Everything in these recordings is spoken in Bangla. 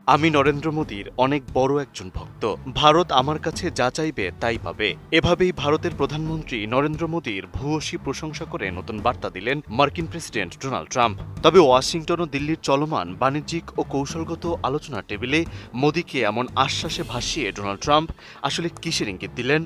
আমি নরেন্দ্র মোদীর অনেক বড় একজন ভক্ত। ভারত আমার কাছে যা চাইবে তাই পাবে। এভাবেই ভারতের প্রধানমন্ত্রী নরেন্দ্র মোদীর ভূয়সী প্রশংসা করে নতুন বার্তা দিলেন মার্কিন প্রেসিডেন্ট ডোনাল্ড ট্রাম্প। তবে ওয়াশিংটন ও দিল্লির চলমান বাণিজ্যিক ও কৌশলগত আলোচনার টেবিলে মোদীকে এমন আশ্বাসে ভাসিয়ে ডোনাল্ড ট্রাম্প আসলে কিসের ইঙ্গিত দিলেন?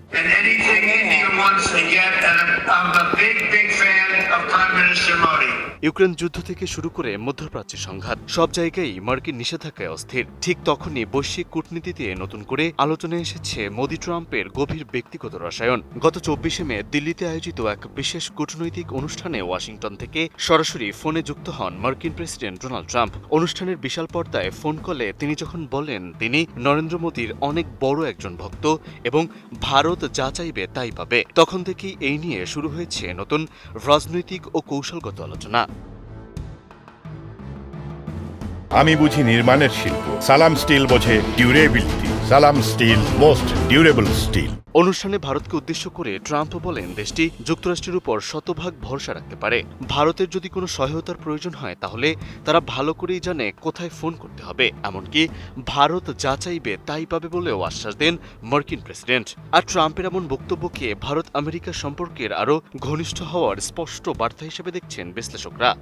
ইউক্রেন যুদ্ধ থেকে শুরু করে মধ্যপ্রাচ্যের সংঘাত, সব জায়গায় মার্কিন নিষেধাজ্ঞায় অস্থির। ঠিক তখনই বৈশ্বিক কূটনীতিতে নতুন করে আলোচনায় এসেছে মোদি ট্রাম্পের গভীর ব্যক্তিগত রসায়ন। গত 24শে মে দিল্লিতে আয়োজিত এক বিশেষ কূটনৈতিক অনুষ্ঠানে ওয়াশিংটন থেকে সরাসরি ফোনে যুক্ত হন মার্কিন প্রেসিডেন্ট ডোনাল্ড ট্রাম্প। অনুষ্ঠানের বিশাল পর্দায় ফোন কলে তিনি যখন বলেন তিনি নরেন্দ্র মোদীর অনেক বড় একজন ভক্ত এবং ভারত যা চাইবে তাই পাবে, তখন থেকেই এই নিয়ে শুরু হয়েছে নতুন রাজনৈতিক ও কৌশলগত আলোচনা। আমি বুঝি নির্মাণের শিল্প, সালাম স্টিল বোঝে ডিউরেবিলিটি। সালাম স্টিল, মোস্ট ডিউরেবল স্টিল। অনুষ্ঠানে ভারতকে উদ্দেশ্য করে ট্রাম্প বলেন দেশটি যুক্তরাষ্ট্রের উপর শতভাগ ভরসা রাখতে পারে। ভারতের যদি কোনো সহায়তার প্রয়োজন হয় তাহলে তারা ভালো করেই জানে কোথায় ফোন করতে হবে। এমনকি ভারত যা চাইবে তাই পাবে বলেও আশ্বাস দেন মার্কিন প্রেসিডেন্ট। আর ট্রাম্পের এমন বক্তব্যকে ভারত আমেরিকা সম্পর্কের আরও ঘনিষ্ঠ হওয়ার স্পষ্ট বার্তা হিসেবে দেখছেন বিশ্লেষকরা।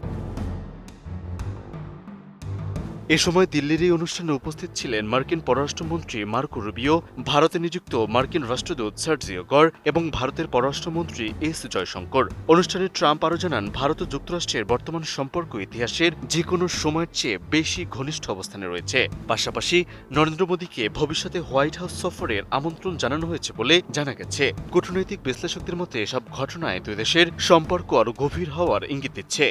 এ সময় দিল্লির এই অনুষ্ঠানে উপস্থিত ছিলেন মার্কিন পররাষ্ট্রমন্ত্রী মার্কো রুবিও, ভারতে নিযুক্ত মার্কিন রাষ্ট্রদূত সার্জিও গর এবং ভারতের পররাষ্ট্রমন্ত্রী এস জয়শঙ্কর। অনুষ্ঠানে ট্রাম্প আরও জানান ভারত ও যুক্তরাষ্ট্রের বর্তমান সম্পর্ক ইতিহাসের যে কোনো সময়ের চেয়ে বেশি ঘনিষ্ঠ অবস্থানে রয়েছে। পাশাপাশি নরেন্দ্র মোদীকে ভবিষ্যতে হোয়াইট হাউস সফরের আমন্ত্রণ জানানো হয়েছে বলে জানা গেছে। কূটনৈতিক বিশ্লেষকদের মতে এসব ঘটনায় দুই দেশের সম্পর্ক আরও গভীর হওয়ার ইঙ্গিত দিচ্ছে।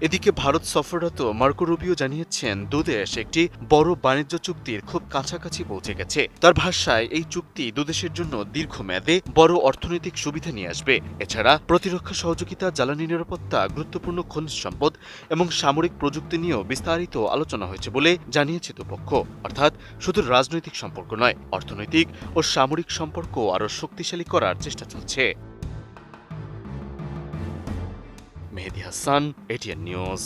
এদিকে ভারত সফররত মার্কো রুবিও জানিয়েছেন দুদেশ একটি বড় বাণিজ্য চুক্তির খুব কাছাকাছি পৌঁছে গেছে। তার ভাষায় এই চুক্তি দুদেশের জন্য দীর্ঘমেয়াদে বড় অর্থনৈতিক সুবিধা নিয়ে আসবে। এছাড়া প্রতিরক্ষা সহযোগিতা, জ্বালানি নিরাপত্তা, গুরুত্বপূর্ণ খনিজ সম্পদ এবং সামরিক প্রযুক্তি নিয়েও বিস্তারিত আলোচনা হয়েছে বলে জানিয়েছে দুপক্ষ। অর্থাৎ শুধু রাজনৈতিক সম্পর্ক নয়, অর্থনৈতিক ও সামরিক সম্পর্ক আরও শক্তিশালী করার চেষ্টা চলছে। মেহেদী হাসান, এটিএন নিউজ।